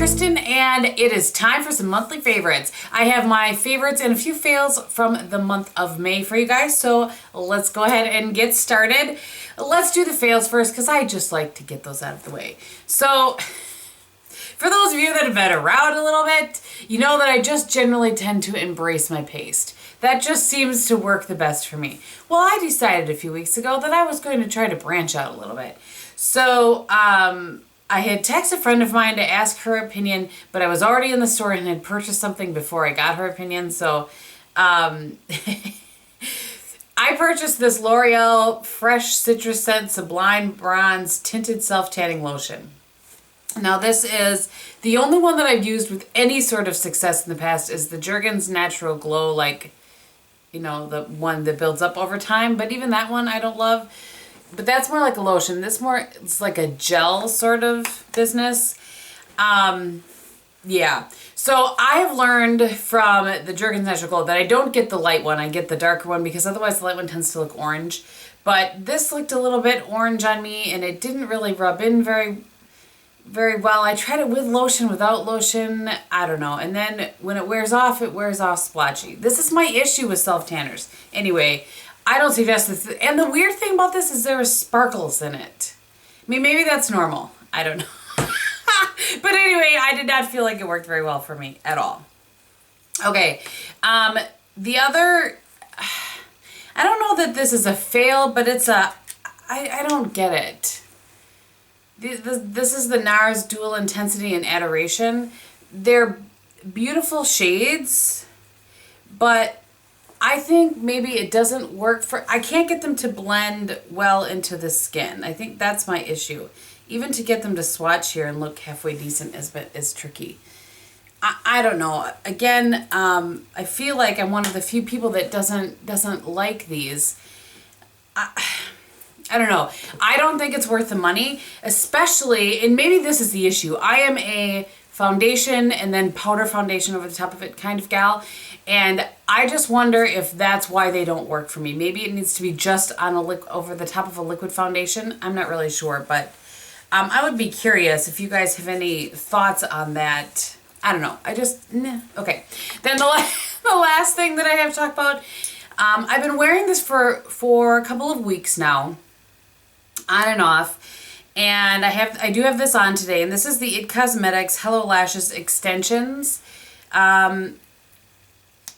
Kristin, and it is time for some monthly favorites. I have my favorites and a few fails from the month of May for you guys, so let's go ahead and get started. Let's do the fails first because I just like to get those out of the way. So, for those of you that have been around a little bit, you know that I just generally tend to embrace my paste. That just seems to work the best for me. Well, I decided a few weeks ago that I was going to try to branch out a little bit. So, I had texted a friend of mine to ask her opinion, but I was already in the store and had purchased something before I got her opinion. So, I purchased this L'Oreal Fresh Citrus Scent Sublime Bronze Tinted Self-Tanning Lotion. Now, this is the only one that I've used with any sort of success in the past is the Jergens Natural Glow, like, you know, the one that builds up over time. But even that one I don't love. But that's more like a lotion. This more, it's like a gel sort of business. Yeah. So I have learned from the Jergens Natural Glow that I don't get the light one. I get the darker one because otherwise the light one tends to look orange. But this looked a little bit orange on me and it didn't really rub in very well. I tried it with lotion, without lotion. I don't know. And then when it wears off splotchy. This is my issue with self-tanners. Anyway, I don't suggest this. And the weird thing about this is there are sparkles in it. I mean, maybe that's normal. I don't know. But anyway, I did not feel like it worked very well for me at all. Okay. The other, I don't know that this is a fail, but it's a, I don't get it. This is the NARS Dual Intensity and Adoration. They're beautiful shades, but I think maybe it doesn't work for, I can't get them to blend well into the skin. I think that's my issue. Even to get them to swatch here and look halfway decent is tricky. I don't know. Again, I feel like I'm one of the few people that doesn't like these. I don't know. I don't think it's worth the money, especially, and maybe this is the issue. I am a foundation and then powder foundation over the top of it kind of gal. And I just wonder if that's why they don't work for me. Maybe it needs to be just on over the top of a liquid foundation. I'm not really sure, but I would be curious if you guys have any thoughts on that. I don't know. Okay. Then the last thing that I have to talk about, I've been wearing this for a couple of weeks now, on and off. And I do have this on today, and this is the IT Cosmetics Hello Lashes Extensions.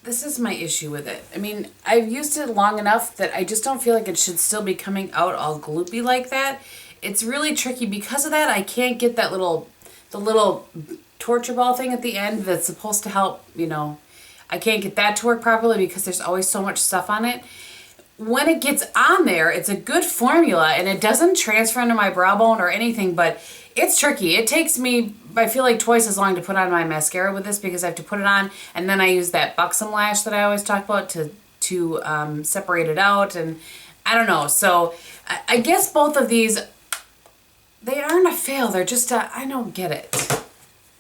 This is my issue with it. I mean, I've used it long enough that I just don't feel like it should still be coming out all gloopy like that. It's really tricky because of that. I can't get that the little torture ball thing at the end that's supposed to help, you know. I can't get that to work properly because there's always so much stuff on it. When it gets on there, it's a good formula and it doesn't transfer into my brow bone or anything, but it's tricky. It takes me, I feel like, twice as long to put on my mascara with this because I have to put it on and then I use that buxom lash that I always talk about to separate it out, and I don't know. So I guess both of these, they aren't a fail. They're just I don't get it.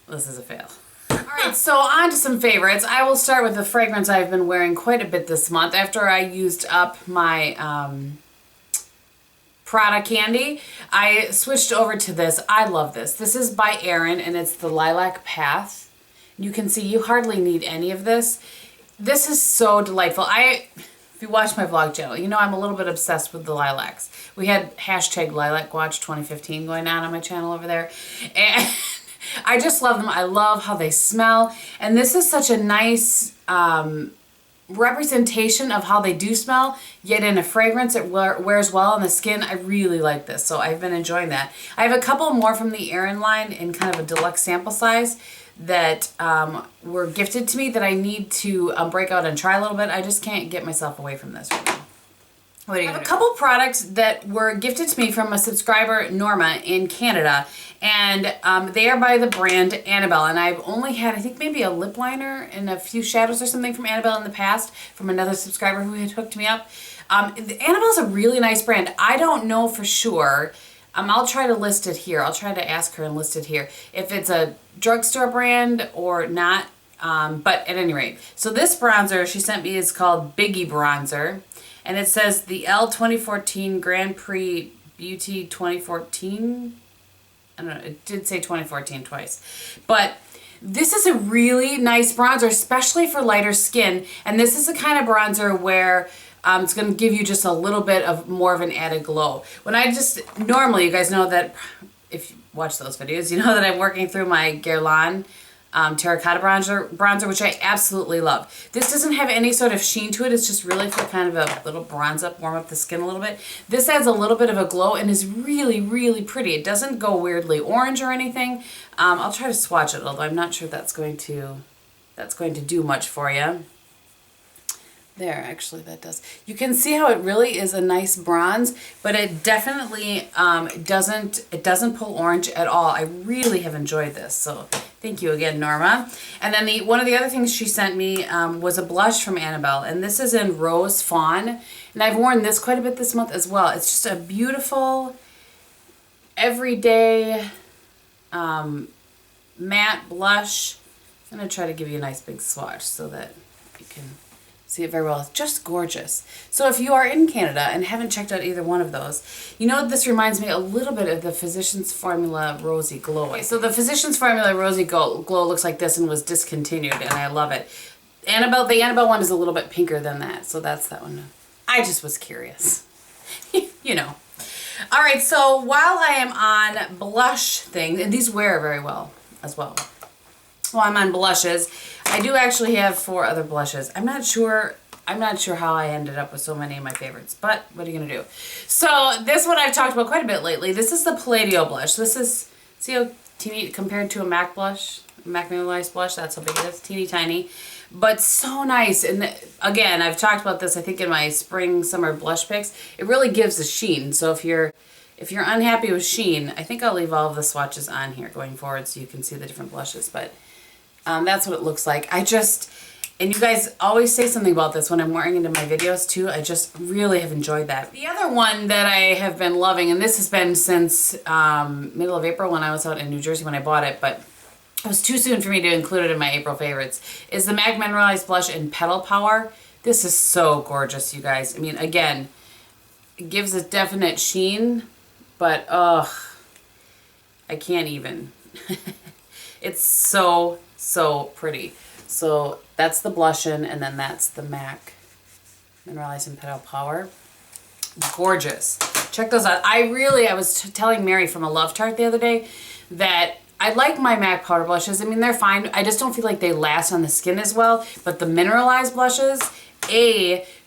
This is a fail. Alright, so on to some favorites. I will start with the fragrance I've been wearing quite a bit this month after I used up my Prada candy. I switched over to this. I love this. This is by Erin and it's the Lilac Path. You can see you hardly need any of this. This is so delightful. If you watch my vlog channel, you know I'm a little bit obsessed with the lilacs. We had hashtag Lilac Watch 2015 going on my channel over there. And I just love them. I love how they smell. And this is such a nice representation of how they do smell, yet in a fragrance it wears well on the skin. I really like this, so I've been enjoying that. I have a couple more from the Erin line in kind of a deluxe sample size that were gifted to me that I need to break out and try a little bit. I just can't get myself away from this right now. I have a couple products that were gifted to me from a subscriber, Norma, in Canada, and they are by the brand Annabelle, and I've only had, I think, maybe a lip liner and a few shadows or something from Annabelle in the past from another subscriber who had hooked me up. Annabelle's a really nice brand. I don't know for sure. I'll try to list it here. I'll try to ask her and list it here if it's a drugstore brand or not, but at any rate. So this bronzer she sent me is called Biggy Bronzer. And it says the L 2014 Grand Prix Beauty 2014 I don't know, it did say 2014 twice. But this is a really nice bronzer, especially for lighter skin. And this is the kind of bronzer where it's going to give you just a little bit of more of an added glow. When I just, normally, you guys know that, if you watch those videos, you know that I'm working through my Guerlain terracotta bronzer, which I absolutely love. This doesn't have any sort of sheen to it. It's just really for kind of a little bronze up, warm up the skin a little bit. This adds a little bit of a glow and is really, really pretty. It doesn't go weirdly orange or anything. I'll try to swatch it, although I'm not sure that's going to do much for you. There, actually that does. You can see how it really is a nice bronze, but it definitely doesn't pull orange at all. I really have enjoyed this, so thank you again, Norma. And then one of the other things she sent me was a blush from Annabelle, and this is in Rose Fawn, and I've worn this quite a bit this month as well. It's just a beautiful, everyday matte blush. I'm going to try to give you a nice big swatch so that you can see it very well. It's just gorgeous. So if you are in Canada and haven't checked out either one of those, you know this reminds me a little bit of the Physicians Formula Rosy Glow. Okay, so the Physicians Formula Rosy Glow looks like this and was discontinued, and I love it. The Annabelle one is a little bit pinker than that, so that's that one. I just was curious. You know. All right, so while I am on blush things, and these wear very well as well. While I'm on blushes, I do actually have 4 other blushes. I'm not sure how I ended up with so many of my favorites, but what are you gonna do? So this one I've talked about quite a bit lately. This is the Palladio blush. This is, see how teeny compared to a MAC blush, a MAC Mineralized blush, that's how big it is, teeny tiny, but so nice. And again, I've talked about this, I think, in my spring summer blush picks. It really gives a sheen. So if you're unhappy with sheen, I think I'll leave all of the swatches on here going forward so you can see the different blushes, but that's what it looks like. And you guys always say something about this when I'm wearing it in my videos too. I just really have enjoyed that. The other one that I have been loving, and this has been since middle of April when I was out in New Jersey when I bought it, but it was too soon for me to include it in my April favorites, is the MAC Mineralized Blush in Petal Power. This is so gorgeous, you guys. I mean, again, it gives a definite sheen, but I can't even. It's so pretty. So that's the blush-in, and then that's the MAC Mineralized in Petal Power. Gorgeous. Check those out. I was telling Mary from a Love Tart the other day that I like my MAC powder blushes. I mean, they're fine. I just don't feel like they last on the skin as well. But the mineralized blushes,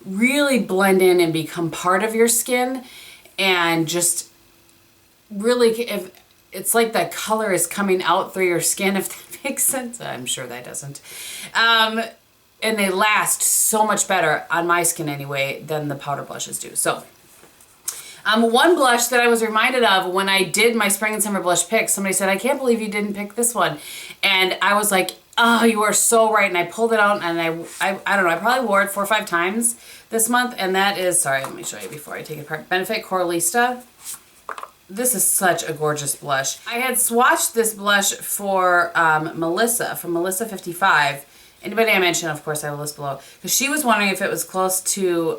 really blend in and become part of your skin, and just really, if it's like the color is coming out through your skin, if that makes sense. I'm sure that doesn't. And they last so much better on my skin anyway than the powder blushes do. So one blush that I was reminded of when I did my spring and summer blush picks, somebody said, I can't believe you didn't pick this one. And I was like, oh, you are so right. And I pulled it out, and I don't know, I probably wore it 4 or 5 times this month. And that is, sorry, let me show you before I take it apart. Benefit Coralista. This is such a gorgeous blush. I had swatched this blush for Melissa, from Melissa 55. Anybody I mention, of course, I will list below. Because she was wondering if it was close to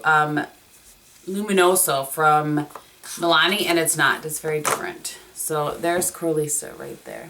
Luminoso from Milani, and it's not. It's very different. So there's Coralista right there.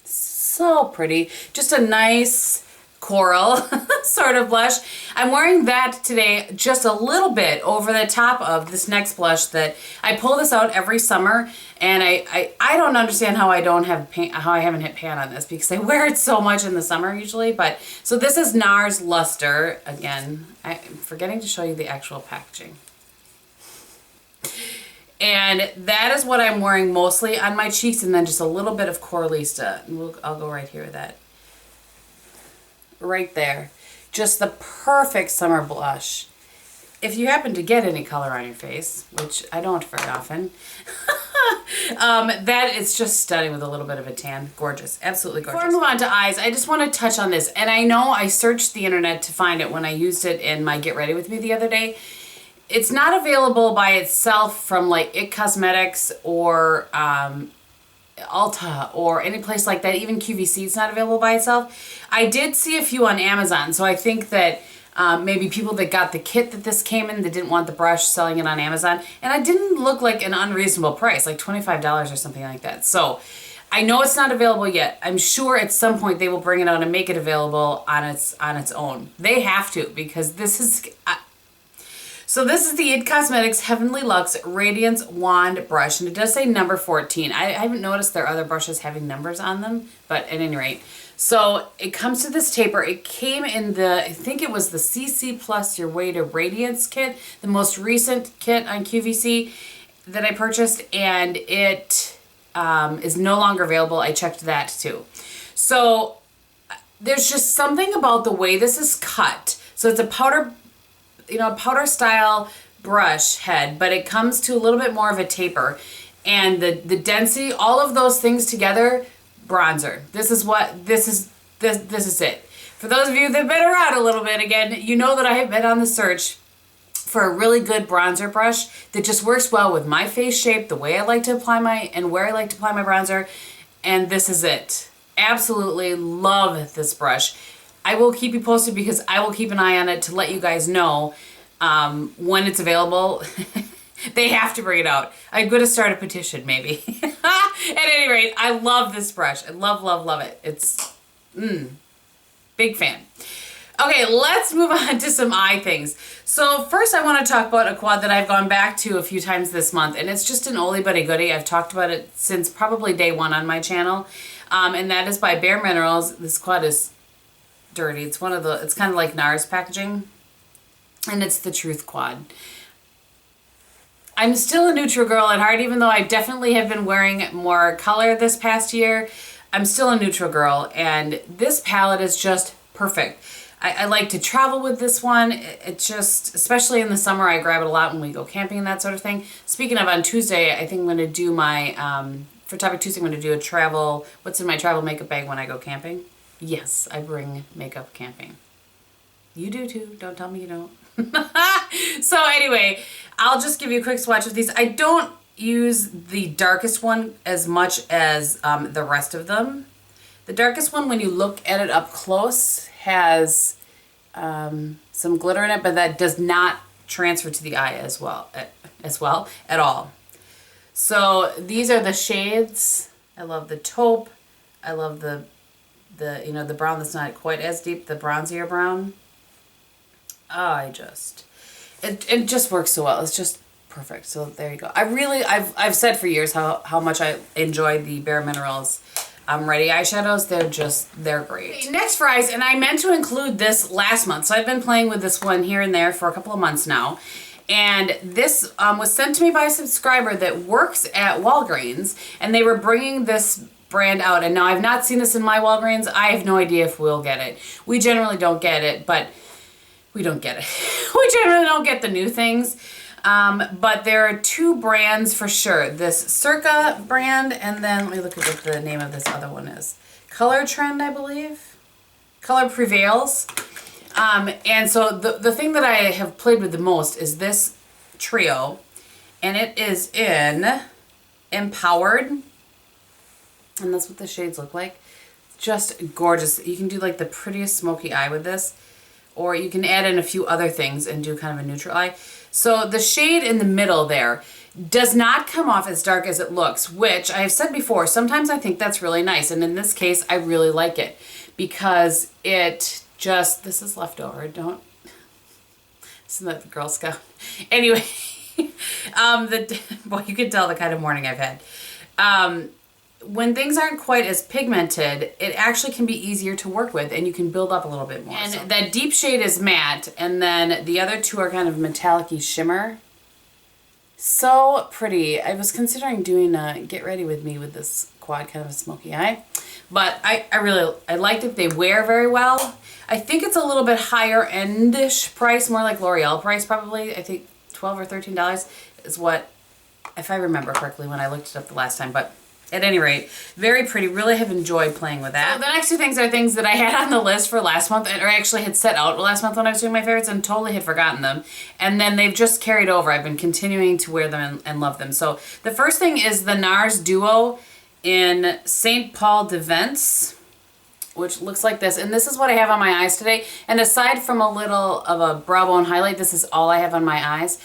So pretty. Just a nice coral sort of blush. I'm wearing that today just a little bit over the top of this next blush that I pull this out every summer, and I don't understand how I don't have pan, how I haven't hit pan on this, because I wear it so much in the summer usually. But so this is NARS Luster. Again, I'm forgetting to show you the actual packaging. And that is what I'm wearing mostly on my cheeks, and then just a little bit of Coralista. And I'll go right here with that. Right there. Just the perfect summer blush. If you happen to get any color on your face, which I don't very often, that is just stunning with a little bit of a tan. Gorgeous. Absolutely gorgeous. Before I move on to eyes, I just want to touch on this. And I know I searched the internet to find it when I used it in my Get Ready With Me the other day. It's not available by itself from like IT Cosmetics or Ulta or any place like that. Even QVC is not available by itself. I did see a few on Amazon, so I think that maybe people that got the kit that this came in that didn't want the brush, selling it on Amazon. And it didn't look like an unreasonable price, like $25 or something like that. So I know it's not available yet. I'm sure at some point they will bring it out and make it available on its own. They have to, because this is... So this is the IT Cosmetics Heavenly Luxe Radiance Wand Brush, and it does say number 14. I haven't noticed their other brushes having numbers on them, but at any rate. So it comes to this taper. It came in the, I think it was the CC Plus Your Way to Radiance kit, the most recent kit on QVC that I purchased, and it is no longer available. I checked that too. So there's just something about the way this is cut. So it's a powder style brush head, but it comes to a little bit more of a taper, and the density, all of those things together, bronzer. This is it. For those of you that have been around a little bit, again, you know that I have been on the search for a really good bronzer brush that just works well with my face shape, the way I like to apply where I like to apply my bronzer, and this is it. Absolutely love this brush. I will keep you posted, because I will keep an eye on it to let you guys know when it's available. They have to bring it out. I'm going to start a petition, maybe. At any rate, I love this brush. I love, love, love it. It's, big fan. Okay, let's move on to some eye things. So first I want to talk about a quad that I've gone back to a few times this month, and it's just an oldie but a goodie. I've talked about it since probably day one on my channel, and that is by Bare Minerals. This quad is dirty. It's kind of like NARS packaging, and it's the Truth Quad. I'm still a neutral girl at heart, even though I definitely have been wearing more color this past year. I'm still a neutral girl, and this palette is just perfect. I like to travel with this one. It's just, especially in the summer, I grab it a lot when we go camping and that sort of thing. Speaking of, on Tuesday, I think I'm going to do my, for Topic Tuesday, I'm going to do what's in my travel makeup bag when I go camping. Yes, I bring makeup camping. You do too. Don't tell me you don't. So anyway, I'll just give you a quick swatch of these. I don't use the darkest one as much as the rest of them. The darkest one, when you look at it up close, has some glitter in it, but that does not transfer to the eye as well at all. So these are the shades. I love the taupe. I love the brown that's not quite as deep, the bronzier brown. Oh, it just works so well. It's just perfect. So there you go. I've said for years how much I enjoy the Bare Minerals Ready eyeshadows. They're great. Okay, next for eyes, and I meant to include this last month, so I've been playing with this one here and there for a couple of months now. And this was sent to me by a subscriber that works at Walgreens, and they were bringing this brand out. And now I've not seen this in my Walgreens. I have no idea if we'll get it. We generally don't get it, but we don't get it. We generally don't get the new things. But there are two brands for sure. This Circa brand, and then let me look at what the name of this other one is. Color Trend, I believe. Color Prevails. And so the thing that I have played with the most is this trio, and it is in Empowered, and that's what the shades look like. Just gorgeous. You can do like the prettiest smoky eye with this, or you can add in a few other things and do kind of a neutral eye. So the shade in the middle there does not come off as dark as it looks, which I have said before, sometimes I think that's really nice, and in this case I really like it, because it just, this is leftover, isn't that the Girl Scout? Anyway, boy, you can tell the kind of morning I've had. When things aren't quite as pigmented, it actually can be easier to work with, and you can build up a little bit more. And so that deep shade is matte, and then the other two are kind of metallic-y shimmer. So pretty. I was considering doing a Get Ready With Me with this quad, kind of a smoky eye. But I liked it. They wear very well. I think it's a little bit higher end-ish price, more like L'Oreal price probably. I think $12 or $13 is what, if I remember correctly when I looked it up the last time. But at any rate, very pretty. Really have enjoyed playing with that. So the next two things are things that I had on the list for last month, or actually had set out last month when I was doing my favorites and totally had forgotten them. And then they've just carried over. I've been continuing to wear them and love them. So the first thing is the NARS Duo in St. Paul de Vence. which looks like this. And this is what I have on my eyes today. And aside from a little of a brow bone highlight, this is all I have on my eyes.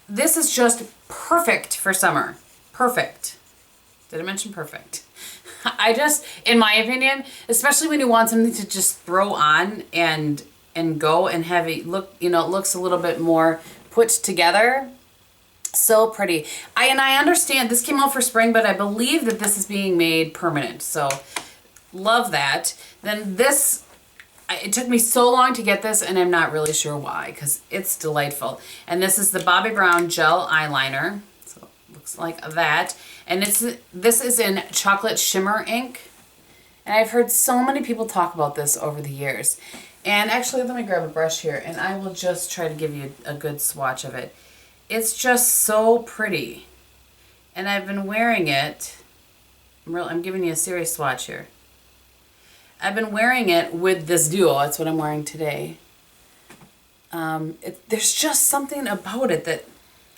This is just perfect for summer. Perfect. Did I mention perfect? I just, in my opinion, especially when you want something to just throw on and go and have it look, you know, it looks a little bit more put together. So pretty. I understand this came out for spring, but I believe that this is being made permanent. So love that. Then this, it took me so long to get this, and I'm not really sure why, because it's delightful. And this is the Bobbi Brown Gel Eyeliner. So it looks like that. And this is in Chocolate Shimmer ink. And I've heard so many people talk about this over the years. And actually, let me grab a brush here, and I will just try to give you a good swatch of it. It's just so pretty. And I've been wearing it. I'm giving you a serious swatch here. I've been wearing it with this duo. That's what I'm wearing today. There's just something about it that,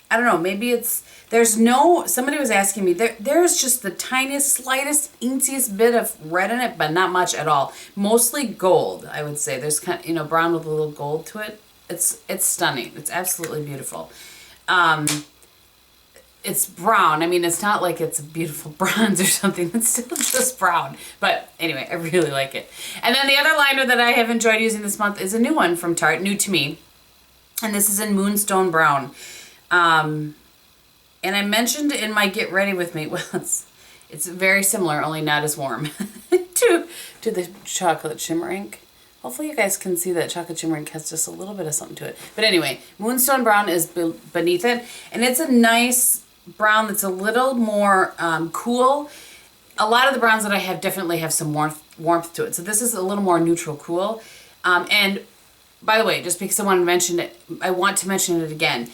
I don't know, maybe it's, somebody was asking me, there's just the tiniest, slightest, inksiest bit of red in it, but not much at all. Mostly gold, I would say. There's kind of, you know, brown with a little gold to it. It's stunning. It's absolutely beautiful. It's brown. I mean, it's not like it's a beautiful bronze or something. It's still just brown. But anyway, I really like it. And then the other liner that I have enjoyed using this month is a new one from Tarte, new to me. And this is in Moonstone Brown. And I mentioned in my Get Ready With Me, well, it's very similar, only not as warm, to the Chocolate Shimmer ink. Hopefully you guys can see that Chocolate Shimmer ink has just a little bit of something to it. But anyway, Moonstone Brown is beneath it. And it's a nice brown that's a little more cool. A lot of the browns that I have definitely have some warmth to it. So this is a little more neutral cool. And by the way, just because I wanted to mention it, I want to mention it again.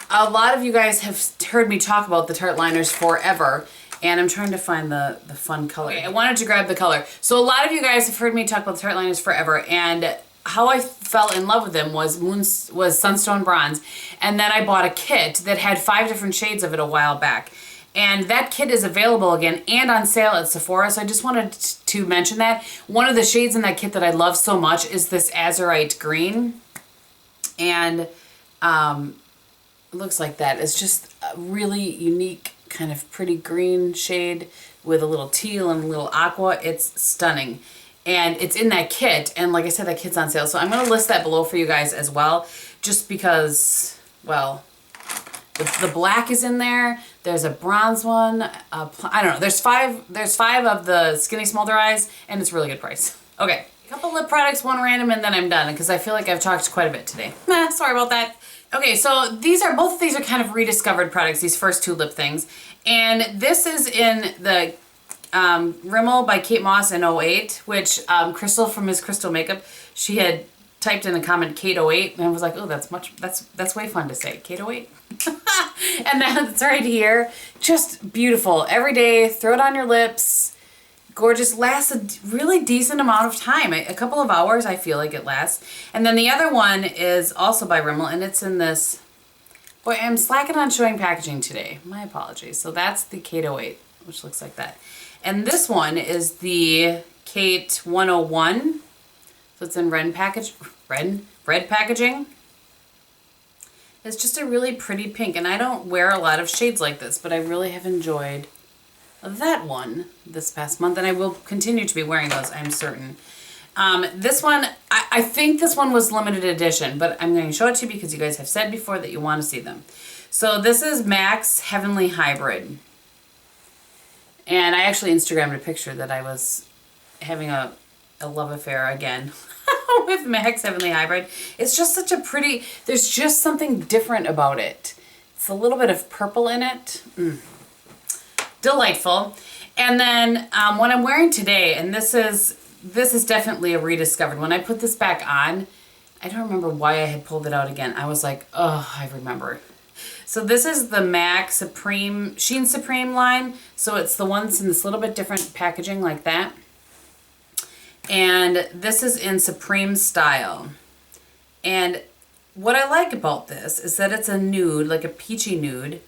A lot of you guys have heard me talk about the Tarte liners forever. And I'm trying to find the fun color. Okay, I wanted to grab the color. So a lot of you guys have heard me talk about the Tarte liners forever, and how I fell in love with them was Sunstone Bronze. And then I bought a kit that had 5 different shades of it a while back. And that kit is available again and on sale at Sephora, so I just wanted to mention that. One of the shades in that kit that I love so much is this Azurite Green. And it looks like that. It's just a really unique kind of pretty green shade with a little teal and a little aqua. It's stunning. And it's in that kit. And like I said, that kit's on sale. So I'm going to list that below for you guys as well. Just because, well, the black is in there. There's a bronze one. I don't know. There's five of the Skinny Smolder Eyes. And it's a really good price. Okay. A couple lip products, one random, and then I'm done. Because I feel like I've talked quite a bit today. Sorry about that. Okay, so both of these are kind of rediscovered products, these first 2 lip things. And this is in the Rimmel by Kate Moss in 08, which Crystal from Ms. Crystal Makeup, she had typed in a comment Kate 08, and I was like, oh, that's way fun to say, Kate 08. And that's right here. Just beautiful. Every day, throw it on your lips. Gorgeous, lasts a really decent amount of time. A couple of hours, I feel like it lasts. And then the other one is also by Rimmel, and it's in this. Boy, I'm slacking on showing packaging today. My apologies. So that's the Kate 08, which looks like that. And this one is the Kate 101. So it's in red packaging. It's just a really pretty pink, and I don't wear a lot of shades like this, but I really have enjoyed that one this past month, and I will continue to be wearing those, I'm certain. This one, I think this one was limited edition, but I'm going to show it to you because you guys have said before that you want to see them. So this is MAC's Heavenly Hybrid. And I actually Instagrammed a picture that I was having a love affair again with MAC's Heavenly Hybrid. It's just such a pretty, there's just something different about it. It's a little bit of purple in it. Delightful. And then what I'm wearing today, and this is definitely a rediscovered. When I put this back on, I don't remember why I had pulled it out again. I was like, oh, I remember. So this is the MAC Supreme, Sheen Supreme line. So it's the ones in this little bit different packaging like that. And this is in Supreme Style. And what I like about this is that it's a nude, like a peachy nude.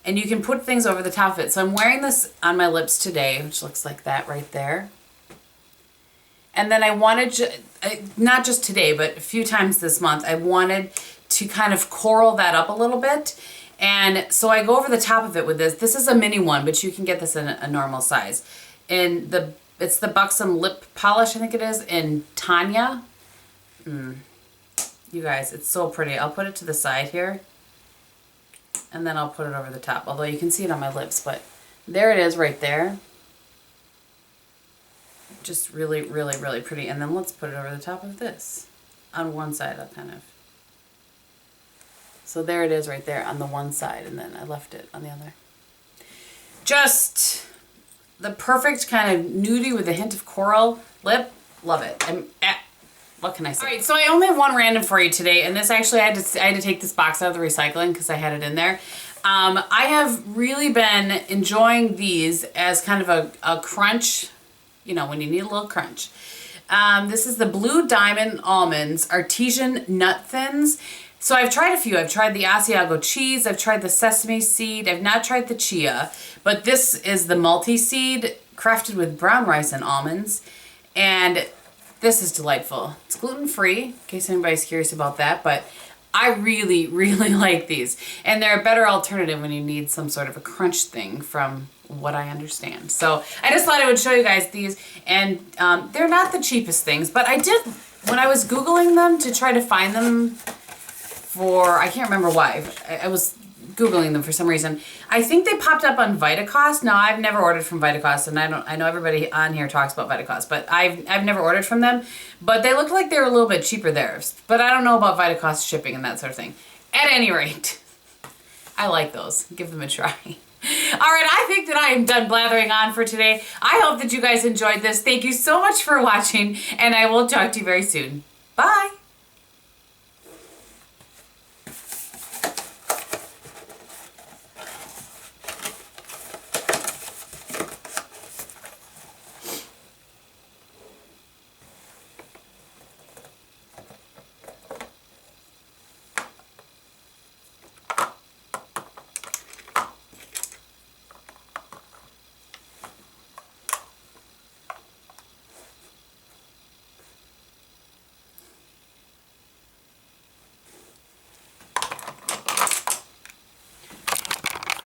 And you can put things over the top of it. So I'm wearing this on my lips today, which looks like that right there. And then I wanted, not just today, but a few times this month, I wanted to kind of coral that up a little bit. And so I go over the top of it with this. This is a mini one, but you can get this in a normal size. And it's the Buxom Lip Polish, I think it is, in Tanya. You guys, it's so pretty. I'll put it to the side here. And then I'll put it over the top. Although you can see it on my lips, but there it is right there. Just really, really, really pretty. And then let's put it over the top of this. On one side, I'll kind of. So there it is right there on the one side. And then I left it on the other. Just the perfect kind of nudie with a hint of coral lip. Love it. What can I say? All right, so I only have one random for you today, and this actually I had to take this box out of the recycling because I had it in there. I have really been enjoying these as kind of a crunch, you know, when you need a little crunch. This is the Blue Diamond Almonds Artesian Nut Thins. So I've tried a few. I've tried the Asiago cheese. I've tried the sesame seed. I've not tried the chia, but this is the multi-seed crafted with brown rice and almonds. And this is delightful. It's gluten-free, in case anybody's curious about that, but I really, really like these. And they're a better alternative when you need some sort of a crunch thing from what I understand. So I just thought I would show you guys these, and they're not the cheapest things, but I did, when I was Googling them to try to find them for, I can't remember why, I was Googling them for some reason. I think they popped up on Vitacost. Now, I've never ordered from Vitacost, and I know everybody on here talks about Vitacost, but I've never ordered from them. But they looked like they were a little bit cheaper there. But I don't know about Vitacost shipping and that sort of thing. At any rate, I like those. Give them a try. All right, I think that I am done blathering on for today. I hope that you guys enjoyed this. Thank you so much for watching, and I will talk to you very soon. Bye.